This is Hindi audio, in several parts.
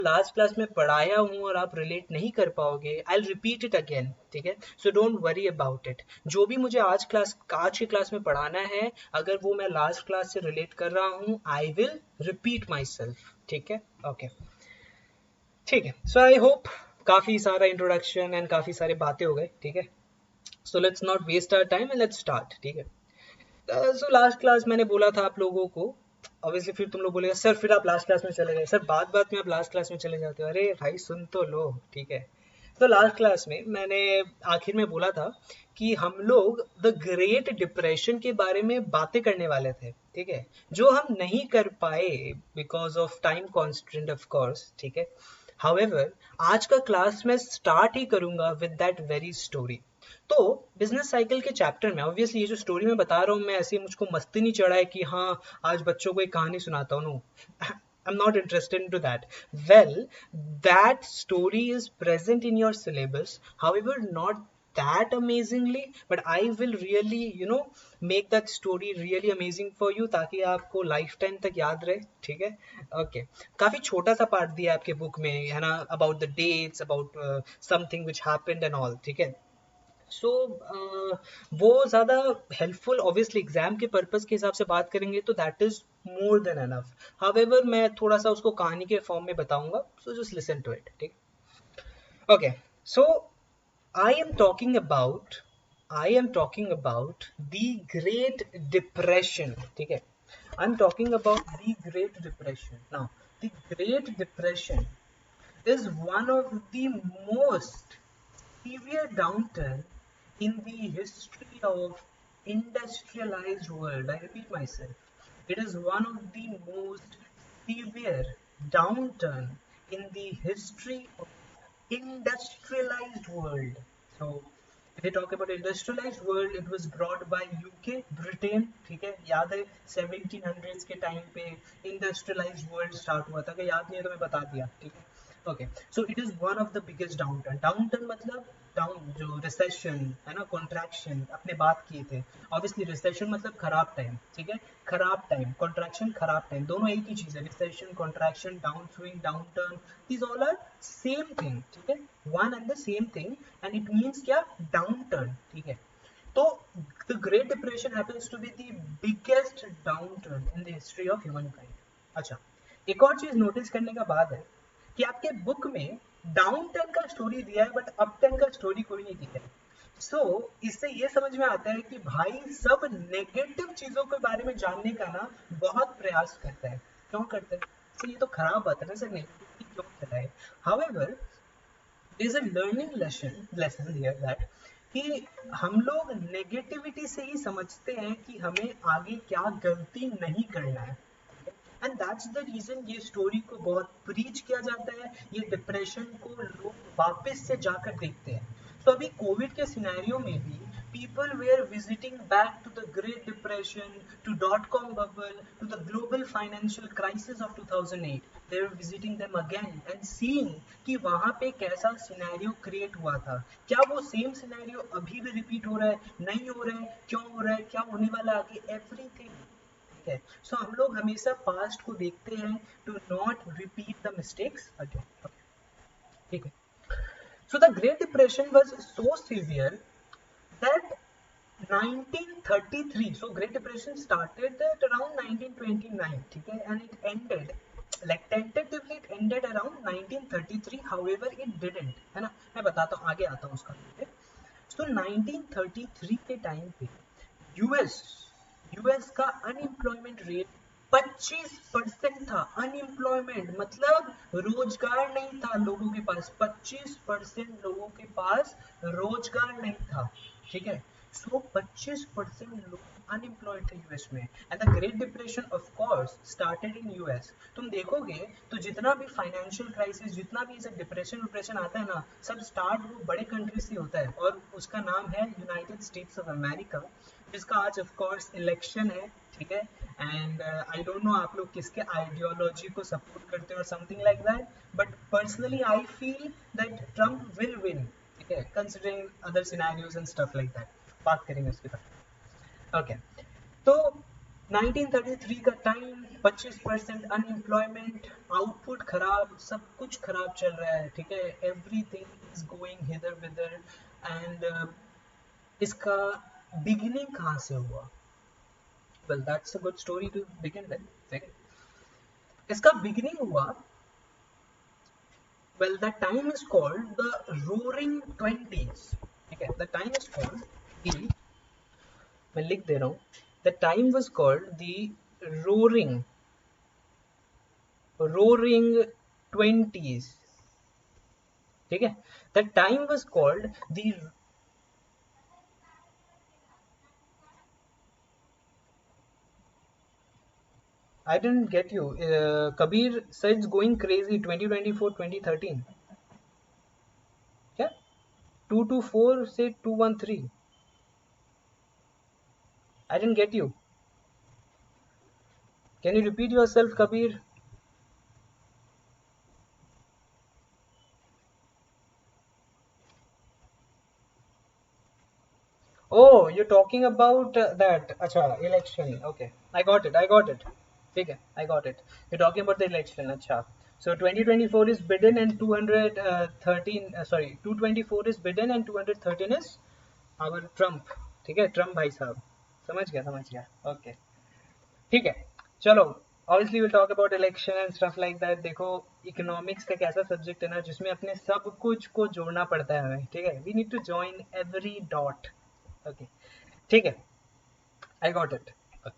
लास्ट क्लास में पढ़ाया हूँ और आप रिलेट नहीं कर पाओगे, I will repeat it again, ठीक है? So don't worry about it. जो भी मुझे आज की क्लास में पढ़ाना है, अगर वो मैं लास्ट क्लास से रिलेट कर रहा हूँ, I will repeat my self, ठीक है? ओके, ठीक है। सो आई होप काफी सारा इंट्रोडक्शन एंड काफी सारे बातें हो गए, ठीक है? So let's not waste our time and let's start, ठीक है? सो लास्ट क्लास मैंने बोला था आप लोगों को, ऑब्वियसली फिर तुम लोग बोलेगा सर फिर आप लास्ट क्लास में चले गए, सर बात बात में आप लास्ट क्लास में चले जाते हो। अरे भाई सुन तो लो, ठीक है? तो लास्ट क्लास में मैंने आखिर में बोला था कि हम लोग द ग्रेट डिप्रेशन के बारे में बातें करने वाले थे, ठीक है? जो हम नहीं कर पाए because of time constant of course, ठीक है? हाउएवर आज का क्लास मैं स्टार्ट ही करूंगा विद दैट वेरी स्टोरी। तो बिजनेस साइकिल के चैप्टर में ऑब्वियसली ये जो स्टोरी मैं बता रहा हूँ, मैं ऐसे मुझको मस्ती नहीं चढ़ा है कि हाँ आज बच्चों को एक कहानी सुनाता हूँ, no, I'm not interested into that. Well, that story is present in your syllabus, however not that amazingly, but I will really make that story really amazing for you ताकि आपको लाइफ टाइम तक याद रहे, ठीक है? ओके, काफी छोटा सा पार्ट दिया है आपके बुक में, है ना, about the dates, about something which happened and all, ठीक है? सो वो ज़्यादा हेल्पफुल ऑब्वियसली एग्जाम के पर्पस के हिसाब से बात करेंगे तो that is more than enough. However मैं थोड़ा सा उसको कहानी के फॉर्म में बताऊंगा, so just listen to it, ठीक? Okay, so I am talking about I am talking about the great depression, ठीक है? I am talking about the great depression. Now the great depression is one of the most severe downturn in the history of industrialized world. I repeat myself. It is one of the most severe downturn in the history of industrialized world. So if we talk about industrialized world, it was brought by UK, Britain, ठीक है? याद है 1700s के टाइम पे इंडस्ट्रियलाइज्ड वर्ल्ड स्टार्ट हुआ था, अगर याद नहीं है तो मैं बता दिया, ठीक है? Okay, so it is one of the biggest downturn. Downturn मतलब डाउन, जो रिसेशन है ना, कॉन्ट्रैक्शन अपने बात किए थे। ऑब्वियसली रिसेशन मतलब खराब टाइम, ठीक है? खराब टाइम, कॉन्ट्रैक्शन खराब टाइम, दोनों एक ही चीज है। Recession, contraction, downswing, downturn, these all are same thing, ठीक है? One and the same thing, and it means क्या? डाउन टर्न, ठीक है? तो the great depression happens to be the biggest downturn in the history of humankind. अच्छा, एक और चीज नोटिस करने का बात है कि आपके बुक में डाउन टर्न का स्टोरी दिया है बट अप टर्न का स्टोरी कोई नहीं दिया है। सो इससे ये समझ में आता है कि भाई सब नेगेटिव चीजों के बारे में जानने का ना बहुत प्रयास करता है। क्यों करता है? तो ये तो खराब बात है ना सर, नेगेटिविटी क्यों करता है? However is a learning lesson here that कि हम लोग नेगेटिविटी से ही समझते हैं कि हमें आगे क्या गलती नहीं करना है, एंड दैट्स द रीजन ये स्टोरी को बहुत प्रीच किया जाता है। ये डिप्रेशन को लोग वापस से जाकर देखते हैं। तो अभी कोविड के सिनेरियो में भी people were visiting back to the great depression, to dot-com bubble, to the global financial crisis of 2008. They were visiting them again and seeing कि वहां पे कैसा सिनेरियो क्रिएट हुआ था। क्या वो सेम सिनेरियो अभी भी रिपीट हो रहा है, नहीं हो रहा है, क्यों हो रहा है, क्या होने वाला आगे, एवरीथिंग, ठीक है? सो हम लोग हमेशा पास्ट को देखते हैं to not repeat the mistakes again, ठीक है? So the great depression was so severe that 1933, so great depression started at around 1929, ठीक है? And it ended, like tentatively it ended around 1933, however it didn't, है ना? मैं बताता हूँ, आगे आता हूँ उसका, ठीक है? So 1933 के टाइम पे यूएस यूएस का अनएम्प्लॉयमेंट रेट 25% था। अनएम्प्लॉयमेंट मतलब रोजगार नहीं था लोगों के पास, 25% लोगों के पास रोजगार नहीं था, ठीक है? सो 25% लोग अनएम्प्लॉयड थे यूएस में, and the great depression of course started in US. तुम देखोगे तो जितना भी फाइनेंशियल क्राइसिस, जितना भी ऐसा डिप्रेशन डिप्रेशन आता है ना, सब स्टार्ट वो बड़े कंट्री से होता है, और उसका नाम है यूनाइटेड स्टेट्स ऑफ अमेरिका, जिसका आज ऑफ कोर्स इलेक्शन है, ठीक है? एंड आई डोंट नो आप लोग किसके आइडियोलॉजी को सपोर्ट करते हो और something like that, but personally I feel that Trump will win, ठीक है? Considering other scenarios and stuff like that, बात करेंगे उसके बाद। ओके, तो 1933 का टाइम, 25% अनएम्प्लॉयमेंट, आउटपुट खराब, सब कुछ खराब चल रहा है, ठीक है, everything is going hither whither. And इसका बिगिनिंग कहाँ से हुआ? Well that's a good story to begin with, ठीक है। इसका बिगिनिंग हुआ, well the time is called the roaring 20s, ठीक है, the time is called the, मैं लिख दे रहा हूँ, the time was called the roaring roaring 20s, ठीक है, the time was called the, I didn't get you, Kabir said it's going crazy 2024 2013, क्या 224 से 213, I didn't get you, can you repeat yourself, Kabir? Oh, you're talking about that. Acha, election. Okay, I got it. I got it. Okay, I got it. You're talking about the election. Acha. So 2024 is Biden and 213. Sorry, 224 is Biden and 213 is our Trump. ठीक है, ट्रम्प भाई साहब, समझ गया, ओके, ठीक है, चलो, obviously will talk about election and stuff like that. देखो, इकोनॉमिक्स का कैसा सब्जेक्ट है ना, जिसमें अपने सब कुछ को जोड़ना पड़ता है हमें, ठीक है, we need to join every dot, okay, ठीक है, I got it. Okay.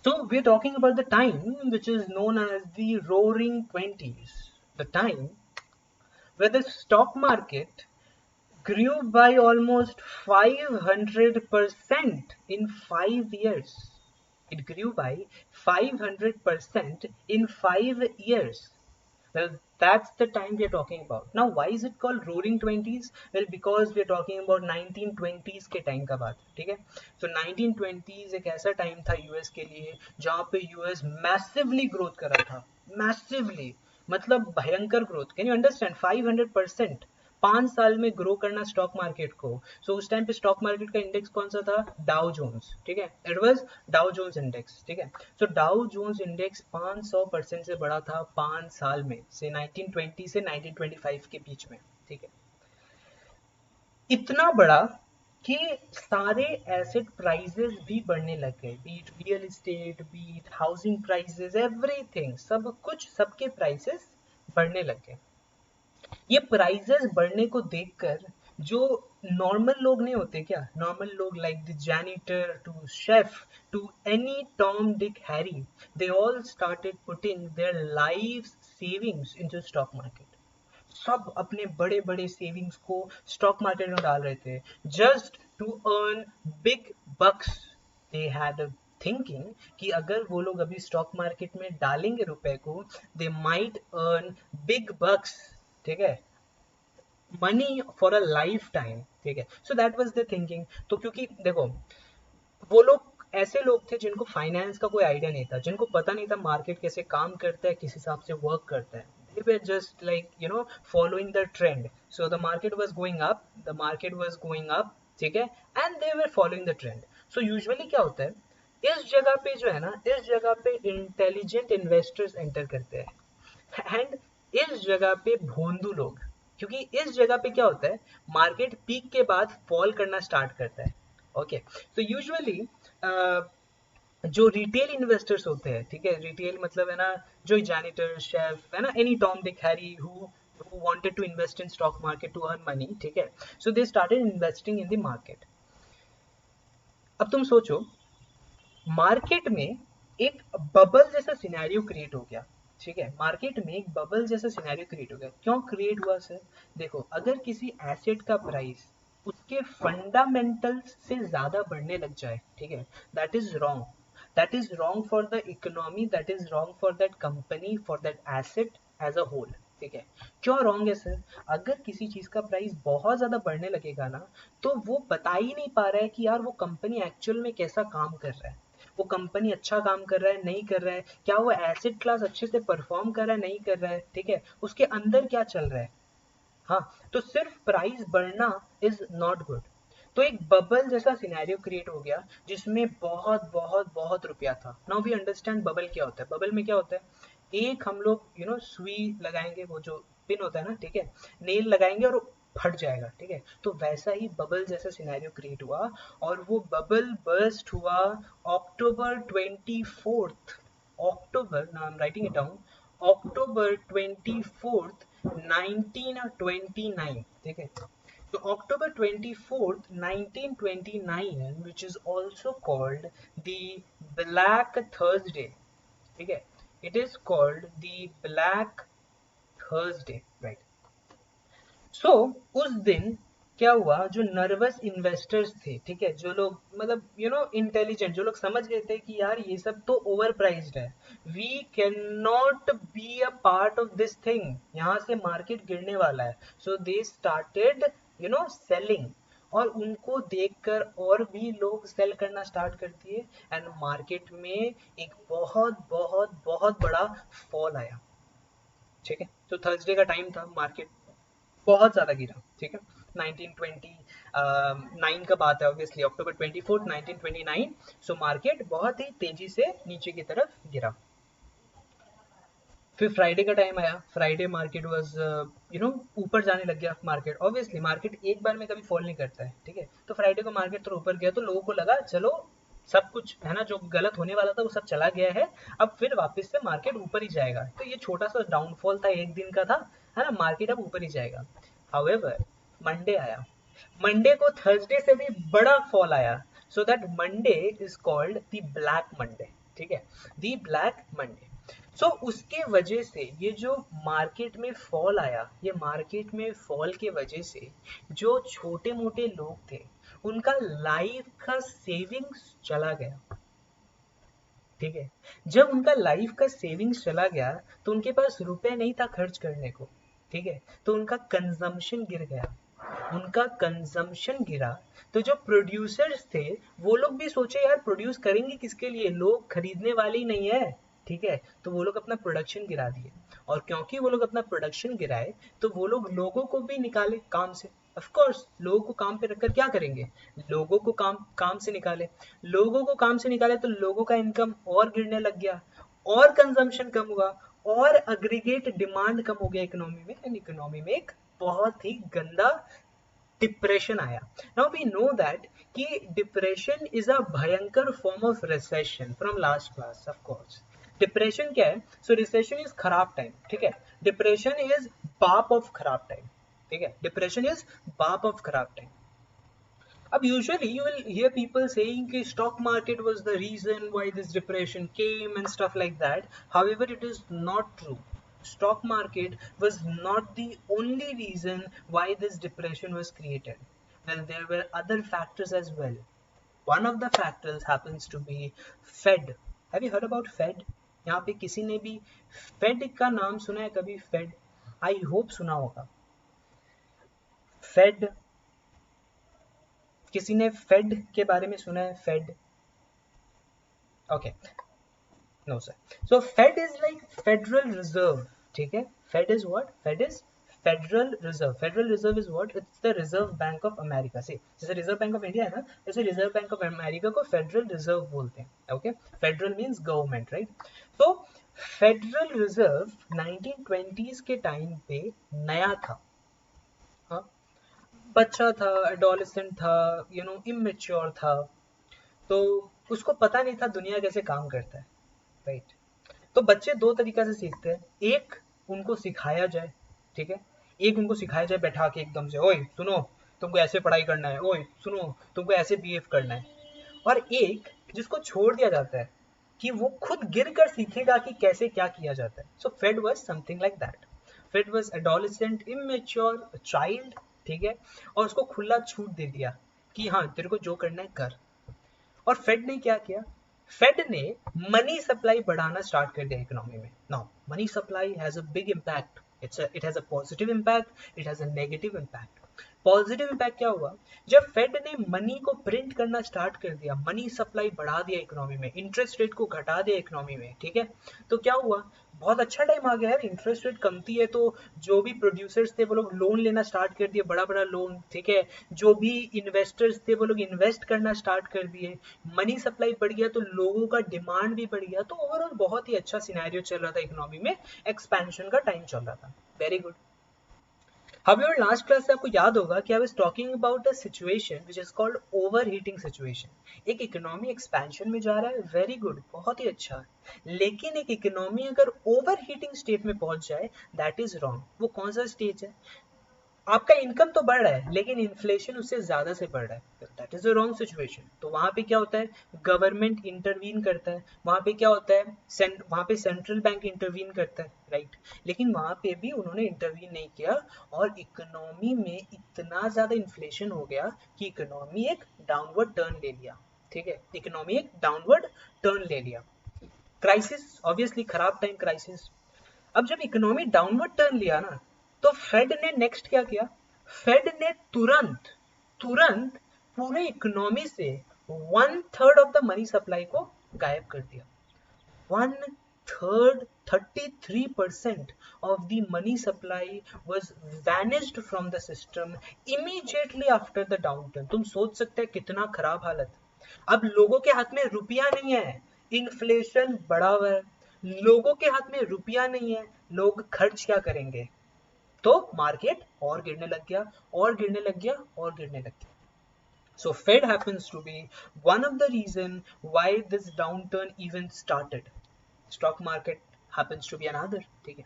So we're talking about the time which is known as the roaring 20s, the time where the stock market grew by almost 500% in 5 years. It grew by 500% in 5 years. Well, that's the time we are talking about. Now, why is it called Roaring 20s? Well, because we are talking about 1920s के टाइम का बात, ठीक है? So 1920s एक ऐसा टाइम था यूएस के लिए जहाँ पे यूएस मैसिवली ग्रोथ कर रहा था, मैसिवली, मतलब भयंकर ग्रोथ। Can you understand? 500% 5 साल में ग्रो करना स्टॉक मार्केट को। सो उस टाइम पे स्टॉक मार्केट का इंडेक्स कौन सा था? डाउ जोन्स, ठीक है, it was Dow Jones index, ठीक है। सो डाउ जोन्स इंडेक्स 500% से बढ़ा था 5 साल में, से 1920 से 1925 के बीच में, ठीक है। इतना बड़ा कि सारे एसेट प्राइसेस भी बढ़ने लग गए, beat real estate, beat housing prices, everything, सब कुछ, सबके प्राइसेस बढ़ने लग गए। ये प्राइजेस बढ़ने को देखकर जो नॉर्मल लोग नहीं होते क्या, नॉर्मल लोग like the janitor to chef to any Tom Dick Harry, they all started putting their life savings into stock market. सब अपने बड़े बड़े सेविंग्स को स्टॉक मार्केट में डाल रहे थे, just to earn big bucks. They had thinking कि अगर वो लोग अभी स्टॉक मार्केट में डालेंगे रुपए को, दे माइट अर्न बिग बक्स, ठीक है, money for a life time, ठीक है। So that was the thinking. तो क्योंकि देखो, वो लोग ऐसे लोग थे जिनको फाइनेंस का कोई आइडिया नहीं था, जिनको पता नहीं था मार्केट कैसे काम करता है, किस हिसाब से वर्क करता है। They were just like, following the trend. So the market was going up, the market was going up, ठीक है, and they were following the trend. So usually क्या होता है, इस जगह पे जो है ना, इस जगह पे इंटेलिजेंट इन्वेस्टर्स एंटर करते हैं, एंड इस जगह पे भोंदू लोग, क्योंकि इस जगह पे क्या होता है, मार्केट पीक के बाद फॉल करना स्टार्ट करता है, ओके। तो यूजुअली जो रिटेल इन्वेस्टर्स होते हैं, ठीक है, रिटेल मतलब है ना, जो जैनिटर, शेफ, है ना, any Tom Dick Harry who wanted to invest in stock market to earn money, ठीक है, so they started investing in the market। अब तुम सोचो, मार्केट में एक बबल जैसा सिनेरियो क्रिएट हो गया, ठीक है, मार्केट में एक बबल जैसा सिनेरियो क्रिएट हो गया। क्यों क्रिएट हुआ सर? देखो, अगर किसी एसेट का प्राइस उसके फंडामेंटल्स से ज्यादा बढ़ने लग जाए, ठीक है, that is wrong, that is wrong for the economy, that is wrong for that company, for that asset as a whole, ठीक है। क्यों रॉन्ग है सर? अगर किसी चीज का प्राइस बहुत ज्यादा बढ़ने लगेगा ना, तो वो बता ही नहीं पा रहा है कि यार वो कंपनी एक्चुअल में कैसा काम कर रहा है, वो कंपनी अच्छा काम कर रहा है, नहीं कर रहा है, क्या वो एसेट क्लास अच्छे से परफॉर्म कर रहा है, नहीं कर रहा है, ठीक है, उसके अंदर क्या चल रहा है। हाँ, तो सिर्फ प्राइस बढ़ना इज नॉट गुड। तो एक बबल जैसा सिनेरियो क्रिएट हो गया जिसमें बहुत बहुत बहुत रुपया था। नाउ वी अंडरस्टैंड बबल क्या होता है। बबल में क्या होता है, एक हम लोग सुई लगाएंगे, वो जो पिन होता है ना, ठीक है, नेल लगाएंगे और फट जाएगा, ठीक है। तो वैसा ही बबल जैसा सिनेरियो क्रिएट हुआ और वो बबल बर्स्ट हुआ अक्टूबर 24th, October, now I am writing it down, October 24th 1929, ठीक है। So October 24th, 1929, which is also called the Black Thursday, ठीक है, it is called the Black Thursday, right? So उस दिन क्या हुआ, जो नर्वस इन्वेस्टर्स थे, ठीक है, जो लोग मतलब इंटेलिजेंट, जो लोग समझ गए थे कि यार ये सब तो ओवर प्राइस्ड है, we can not be a part of this thing, यहाँ से मार्केट गिरने वाला है। सो दे स्टार्टेड सेलिंग, और उनको देखकर और भी लोग सेल करना स्टार्ट कर दिए एंड मार्केट में एक बहुत बहुत बहुत बड़ा फॉल आया, ठीक है। तो थर्सडे का टाइम था, मार्केट बहुत ज़्यादा गिरा, ठीक है। 1929 का बात है, ऑब्वियसली अक्टूबर 24 1929। सो मार्केट बहुत ही तेजी से नीचे की तरफ गिरा। फिर फ्राइडे का टाइम आया, फ्राइडे मार्केट वाज ऊपर जाने लग गया मार्केट। ऑब्वियसली मार्केट एक बार में कभी फॉल नहीं करता है, ठीक है। तो फ्राइडे को मार्केट थोड़ा ऊपर गया तो लोगों को लगा चलो सब कुछ है ना, जो गलत होने वाला था वो सब चला गया है, अब फिर वापस से मार्केट ऊपर ही जाएगा। तो ये छोटा सा डाउनफॉल था, एक दिन का था, है ना, मार्केट अब ऊपर ही जाएगा। हाउएवर मंडे आया, मंडे को थर्सडे से भी बड़ा फॉल आया, so that Monday is called the black Monday, ठीक है, द ब्लैक मंडे। सो उसके वजह से ये जो मार्केट में फॉल आया, ये मार्केट में फॉल के वजह से जो छोटे मोटे लोग थे उनका लाइफ का सेविंग्स चला गया, ठीक है। जब उनका लाइफ का सेविंग्स चला गया तो उनके पास रुपए नहीं था खर्च करने को, ठीक है। तो उनका कंजम्पशन गिर गया, उनका कंजम्पशन गिरा। तो जो प्रोड्यूसर्स थे वो लोग भी सोचे यार प्रोड्यूस करेंगे किसके लिए, लोग खरीदने वाले ही नहीं है, ठीक है। तो वो लोग अपना प्रोडक्शन गिरा दिए, और क्योंकि वो लोग अपना प्रोडक्शन गिराए तो वो लोग लोगों को भी निकाले काम से। ऑफ कोर्स लोगों को काम पे रखकर क्या करेंगे, लोगों को काम काम से निकाले, लोगों को काम से निकाले तो लोगों का इनकम और गिरने लग गया, और कंजम्पशन कम हुआ, और अग्रीगेट डिमांड कम हो गया इकोनॉमी में, एंड इकोनॉमी में एक बहुत ही गंदा डिप्रेशन आया। नाउ वी नो दैट कि डिप्रेशन इज अ भयंकर form of recession from last class. Of course depression क्या है, सो रिसेशन इज खराब टाइम, ठीक है, डिप्रेशन इज बाप ऑफ खराब टाइम, ठीक है, डिप्रेशन इज बाप ऑफ खराब टाइम। अब usually you will hear people saying कि stock market was the reason why this depression came and stuff like that. However, it is not true. Stock market was not the only reason why this depression was created. Well, there were other factors as well. One of the factors happens to be Fed. Have you heard about Fed? यहाँ पे किसी ने भी Fed का नाम सुना है कभी? Fed? I hope सुना होगा। Fed, किसी ने फेड के बारे में सुना है? Fed? Okay, no sir. So Fed is like Federal Reserve, ठीक है। Fed is what? Fed is Federal Reserve. Federal Reserve is what? It's the Reserve Bank of America से। जैसे रिजर्व बैंक ऑफ इंडिया है ना, जैसे रिजर्व बैंक ऑफ अमेरिका को फेडरल रिजर्व बोलते हैं, okay. Federal means government, right. तो फेडरल रिजर्व 1920s के टाइम पे नया था, हाँ, बच्चा था, एडोलेसेंट था, इमेच्योर था, तो उसको पता नहीं था दुनिया कैसे काम करता है, राइट। तो बच्चे दो तरीका से सीखते हैं, एक उनको सिखाया जाए, ठीक है, एक उनको सिखाया जाए बैठा के एकदम से, ओए सुनो तुमको ऐसे पढ़ाई करना है, ओए सुनो तुमको ऐसे बिहेव करना है। और एक जिसको छोड़ दिया जाता है कि वो खुद गिर कर सीखेगा कि कैसे क्या किया जाता है। So Fed was something like that. Fed was adolescent, immature, child, ठीक है, और उसको खुला छूट दे दिया कि हाँ तेरे को जो करना है कर। और फेड ने क्या किया, फेड ने मनी सप्लाई बढ़ाना स्टार्ट कर दिया इकोनॉमी में। Now money supply has a big impact, it has a positive impact, it has a negative impact. Positive impact क्या हुआ, जब फेड ने मनी को प्रिंट करना स्टार्ट कर दिया, मनी सप्लाई बढ़ा दिया इकोनॉमी में, इंटरेस्ट रेट को घटा दिया इकोनॉमी में, ठीक है, तो क्या हुआ, बहुत अच्छा टाइम आ गया यार, इंटरेस्ट रेट कमती है तो जो भी प्रोड्यूसर्स थे वो लोग लोन लेना स्टार्ट कर दिए, बड़ा बड़ा लोन, ठीक है, जो भी इन्वेस्टर्स थे वो लोग इन्वेस्ट करना स्टार्ट कर दिए, मनी सप्लाई बढ़ गया तो लोगों का डिमांड भी बढ़ गया, तो ओवरऑल बहुत ही अच्छा सिनेरियो चल रहा था इकोनॉमी में, एक्सपेंशन का टाइम चल रहा था, very good. However, last class से आपको याद होगा कि I was talking about a situation which is called overheating situation. एक इकोनॉमी एक्सपेंशन में जा रहा है, वेरी गुड, बहुत ही अच्छा, लेकिन एक इकोनॉमी अगर ओवरहीटिंग स्टेट में पहुंच जाए, दैट इज रॉन्ग। वो कौन सा स्टेज है, आपका इनकम तो बढ़ रहा है लेकिन इन्फ्लेशन उससे ज्यादा से बढ़ रहा है, that is a wrong situation. तो वहां पे क्या होता है, गवर्नमेंट इंटरवीन करता है, वहां पे क्या होता है, वहां पे सेंट्रल बैंक इंटरवीन करता है, राइट, लेकिन वहां पे भी उन्होंने इंटरवीन नहीं किया और इकोनॉमी में इतना ज्यादा इन्फ्लेशन हो गया कि इकोनॉमी एक डाउनवर्ड टर्न ले लिया, ठीक है, इकोनॉमी एक डाउनवर्ड टर्न ले लिया, क्राइसिस, ऑब्वियसली खराब टाइम, क्राइसिस। अब जब इकोनॉमी डाउनवर्ड टर्न लिया ना, तो फेड ने नेक्स्ट क्या किया, फेड ने तुरंत तुरंत पूरे इकोनॉमी से 1/3 ऑफ द मनी सप्लाई को गायब कर दिया, 1/3, 33% of the money supply was vanished from the system immediately after the downturn। तुम सोच सकते हैं कितना खराब हालत। अब लोगों के हाथ में रुपया नहीं है, इन्फ्लेशन बढ़ा हुआ है, लोगों के हाथ में रुपया नहीं है, लोग खर्च क्या करेंगे, तो मार्केट और गिरने लग गया और गिरने लग गया और गिरने लग गया। So Fed happens to be one of the reason why this downturn even started. Stock market happens to be another, ठीक है।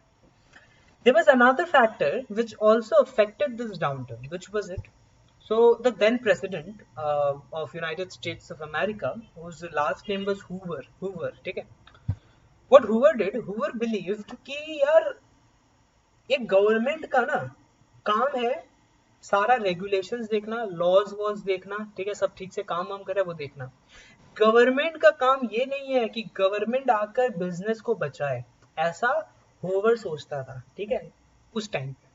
There was another factor which also affected this downturn. Which was it? So the then president of United States of America, whose last name was Hoover, ठीक है। What Hoover did, Hoover believed कि यार ये गवर्नमेंट का ना काम है सारा रेगुलेशंस देखना, लॉज वॉज देखना, ठीक है, सब ठीक से काम वाम करे वो देखना। गवर्नमेंट का काम ये नहीं है कि गवर्नमेंट आकर बिजनेस को बचाए, ऐसा होवर सोचता था, ठीक है, उस टाइम पे।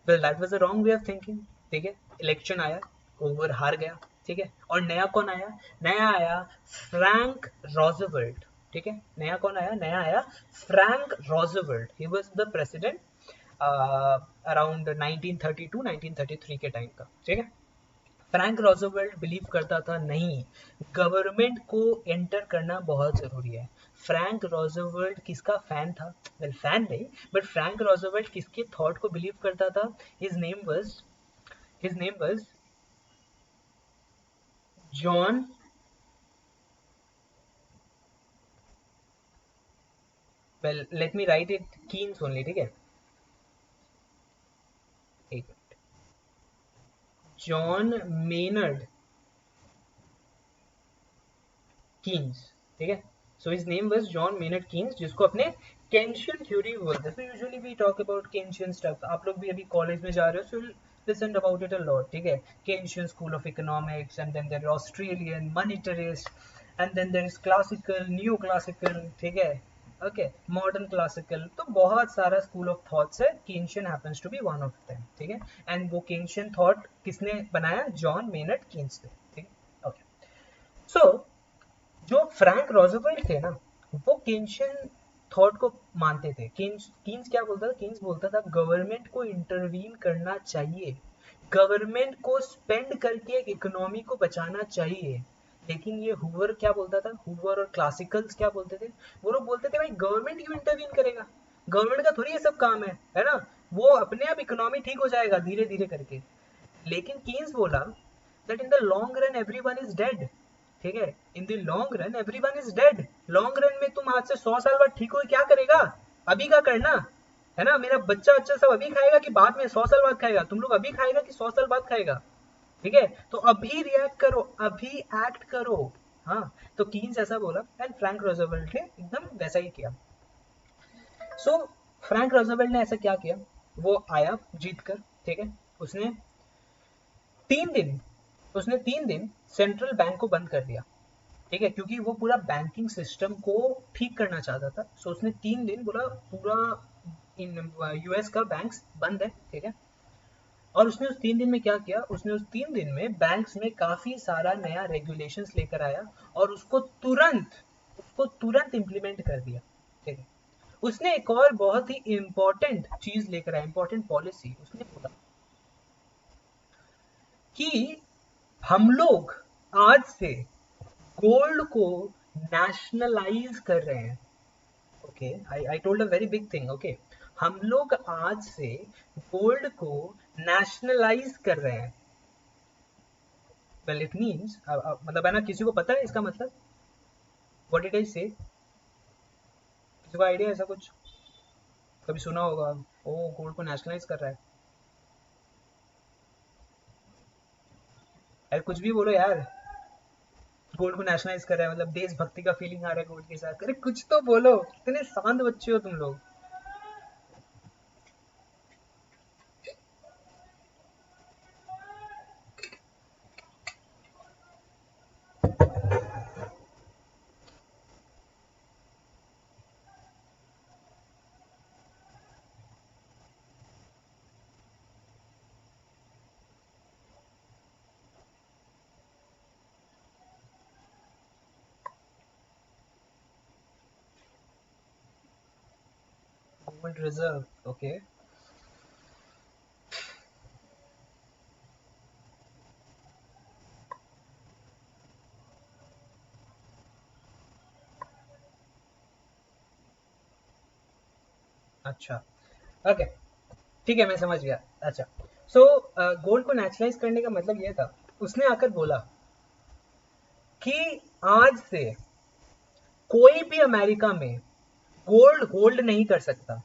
Well that was a wrong way of thinking, ठीक है। इलेक्शन आया, होवर हार गया, ठीक है, और नया कौन आया, नया आया फ्रैंक रॉजवेल्ट, ठीक है, नया कौन आया, नया आया Frank Roosevelt. He was the president around 1932-1933 के टाइम का, ठीक है। फ्रैंक रॉजवेल्ट बिलीव करता था नहीं, गवर्नमेंट को एंटर करना बहुत जरूरी है। फ्रैंक रॉजवेल्ट किसका फैन था, वेल फैन नहीं, बट फ्रैंक रॉजवेल्ट किसके थॉट को बिलीव करता था, his name was John, well let me write it Keynes only, ठीक है, एक मिनट, जॉन मेनर्ड कीन्स, ठीक है। So his name was John Maynard Keynes, जिसको अपने केंशियन थ्योरी बोलते हैं। So usually we talk about Keynesian stuff, आप लोग भी अभी कॉलेज में जा रहे हो, so listen about it a lot, ठीक है। Keynesian school of economics, and then there is Australian monetarist, and then there is classical, new classical, ठीक है, ओके, मॉडर्न क्लासिकल, तो बहुत सारा स्कूल ऑफ थॉट्स है, Keynesian happens to be one of them, ठीक है। एंड वो केंशियन थॉट किसने बनाया, जॉन मेनर्ड कीन्स ने, ठीक है, ओके। सो जो फ्रैंक रॉजवेल्ट थे ना, वो केंशियन थॉट को मानते थे। कीन्स क्या बोलता था, कीन्स बोलता था गवर्नमेंट को इंटरवीन करना चाहिए, गवर्नमेंट को स्पेंड करके इकोनॉमी को बचाना चाहिए। लेकिन ये हुवर क्या बोलता था, हुवर और क्लासिकल्स क्या बोलते थे, वो लोग बोलते थे भाई गवर्नमेंट क्यों इंटरवीन करेगा, गवर्नमेंट का थोड़ी ये सब काम है ना, वो अपने आप इकोनॉमी ठीक हो जाएगा धीरे धीरे करके। लेकिन कीन्स बोला that in the long run everyone is dead, ठीक है, in the long run everyone is dead, long run में तुम आज से 100 साल बाद ठीक हो क्या करेगा, अभी का करना है ना, मेरा बच्चा अच्छा सब अभी खाएगा कि बाद में 100 साल बाद खाएगा, तुम लोग अभी खाएगा कि 100 साल बाद खाएगा, ठीक है, तो अभी रिएक्ट करो, अभी एक्ट करो। हाँ, तो कीन्स ऐसा बोला एंड फ्रैंक रोजवेल्ट ने एकदम वैसा ही किया। सो फ्रैंक रोजवेल्ट ने ऐसा क्या किया, वो आया जीत कर, ठीक है, उसने 3 दिन उसने 3 दिन सेंट्रल बैंक को बंद कर दिया, ठीक है, क्योंकि वो पूरा बैंकिंग सिस्टम को ठीक करना चाहता था। सो उसने 3 दिन बोला पूरा इन यूएस का बैंक्स बंद है, ठीक है, और उसने उस 3 दिन में क्या किया, उसने उस 3 दिन में बैंक्स में काफी सारा नया रेगुलेशंस लेकर आया और उसको तुरंत इम्प्लीमेंट कर दिया। ठीक है। उसने एक और बहुत ही इंपॉर्टेंट चीज लेकर आया, इंपॉर्टेंट पॉलिसी। उसने बोला कि हम लोग आज से गोल्ड को नेशनलाइज कर रहे हैं। Okay, I told a very big thing. Okay, हम लोग आज से गोल्ड को नेशनलाइज कर रहे हैं। वेल इट मीन्स, मतलब है ना, किसी को पता है इसका मतलब? व्हाट डिड आई से? किसी को आइडिया ऐसा कुछ? कभी सुना होगा, ओ गोल्ड को नेशनलाइज कर रहा है। यार कुछ भी बोलो यार। गोल्ड को नेशनलाइज कर रहा है मतलब देशभक्ति का फीलिंग आ रहा है गोल्ड के साथ। अरे कुछ तो बोलो, इतने शांत बच्चे हो तुम लोग। Gold reserve, okay. अच्छा, ओके, ठीक है, मैं समझ गया। अच्छा, सो गोल्ड को नेशनलाइज करने का मतलब ये था, उसने आकर बोला कि आज से कोई भी अमेरिका में गोल्ड होल्ड नहीं कर सकता।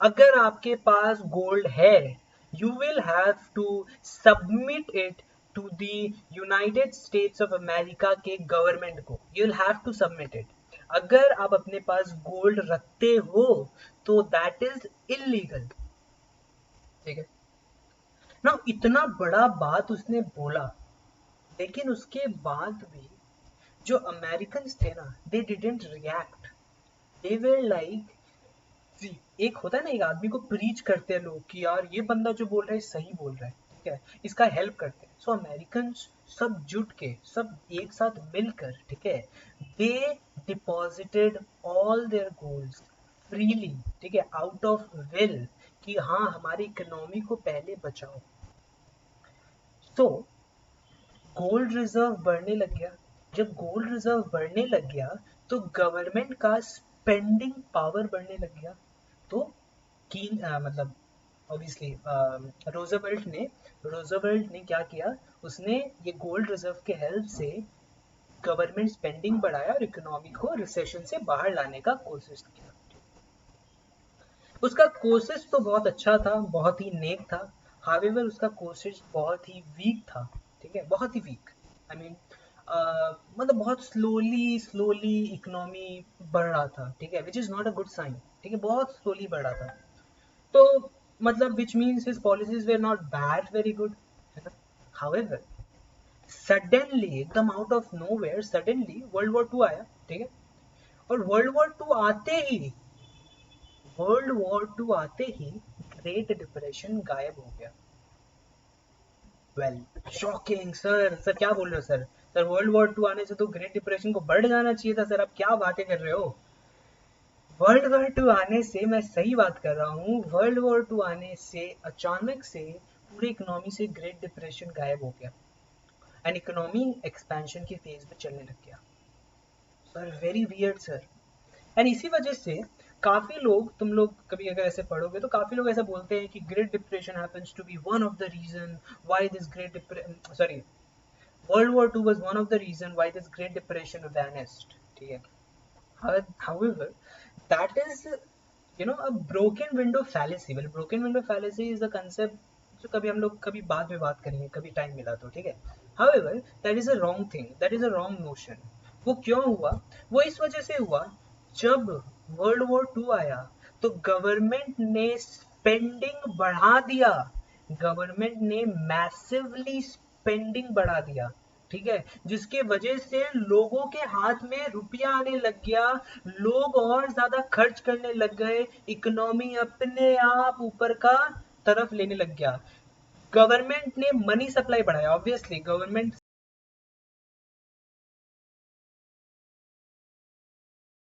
अगर आपके पास गोल्ड है, you will have to submit it to the United States of America के गवर्नमेंट को। You will have to submit it. अगर आप अपने पास गोल्ड रखते हो तो दैट इज इलीगल। ठीक है ना? इतना बड़ा बात उसने बोला, लेकिन उसके बाद भी जो अमेरिकन थे ना, they didn't react. They were like, एक होता है ना, एक आदमी को प्रीच करते हैं लोग कि यार ये बंदा जो बोल रहा है सही बोल रहा है, ठीक है, इसका हेल्प करते हैं। सो अमेरिकन सब जुट के, सब एक साथ मिलकर, ठीक है, they deposited all their golds freely, ठीक है, आउट ऑफ विल, कि हाँ हमारी इकोनॉमी को पहले बचाओ। तो गोल्ड रिजर्व बढ़ने लग गया। जब गोल्ड रिजर्व बढ़ने लग गया तो गवर्नमेंट का स्पेंडिंग पावर बढ़ने लग गया। तो मतलब ऑब्वियसली रोजवेल्ट ने क्या किया, उसने ये गोल्ड रिजर्व के हेल्प से गवर्नमेंट स्पेंडिंग बढ़ाया और इकोनॉमी को रिसेशन से बाहर लाने का कोशिश किया। उसका कोशिश तो बहुत अच्छा था, बहुत ही नेक था। हावेवर उसका कोशिश बहुत ही वीक था। ठीक है, बहुत ही वीक। आई मीन, मतलब बहुत स्लोली स्लोली इकोनॉमी बढ़ रहा था। ठीक है, which is not a good sign. ठीक है, बहुत स्लोली बढ़ रहा था। तो मतलब which means his policies were not bad very good, है ना? हावेवर सडनली, एकदम out of nowhere, suddenly world war 2 आया। ठीक है, और वर्ल्ड वॉर टू आते ही ग्रेट डिप्रेशन गायब हो गया। Well, shocking sir. सर क्या बोल रहे हो सर? सर वर्ल्ड वॉर 2 आने से तो ग्रेट डिप्रेशन को बढ़ जाना चाहिए था। सर आप क्या बातें कर रहे हो? वर्ल्ड वॉर 2 आने से, मैं सही बात कर रहा हूँ, वर्ल्ड वॉर 2 आने से अचानक से पूरी इकोनॉमी से ग्रेट डिप्रेशन गायब हो गया एंड इकोनॉमी एक्सपेंशन की फेज में चलने लग गया। Sir very weird sir. And इसी वजह से काफी लोग, तुम लोग कभी अगर ऐसे पढ़ोगे तो काफी लोग ऐसा बोलते हैं कि great depression happens to be one of the reason why this great sorry, world war 2 was one of the reason why this great depression vanished. ठीक है, however that is, you know, a broken window fallacy. Well, broken window fallacy is a concept जो कभी हम लोग कभी बाद में बात करेंगे, कभी टाइम मिला तो। ठीक है, however that is a wrong thing, that is a wrong notion. वो क्यों हुआ? वो इस वजह से हुआ, जब वर्ल्ड वॉर 2 आया तो गवर्नमेंट ने स्पेंडिंग बढ़ा दिया। गवर्नमेंट ने मैसिवली स्पेंडिंग बढ़ा दिया। ठीक है, जिसके वजह से लोगों के हाथ में रुपया आने लग गया, लोग और ज्यादा खर्च करने लग गए, इकोनॉमी अपने आप ऊपर का तरफ लेने लग गया। गवर्नमेंट ने मनी सप्लाई बढ़ाया, ऑब्वियसली गवर्नमेंट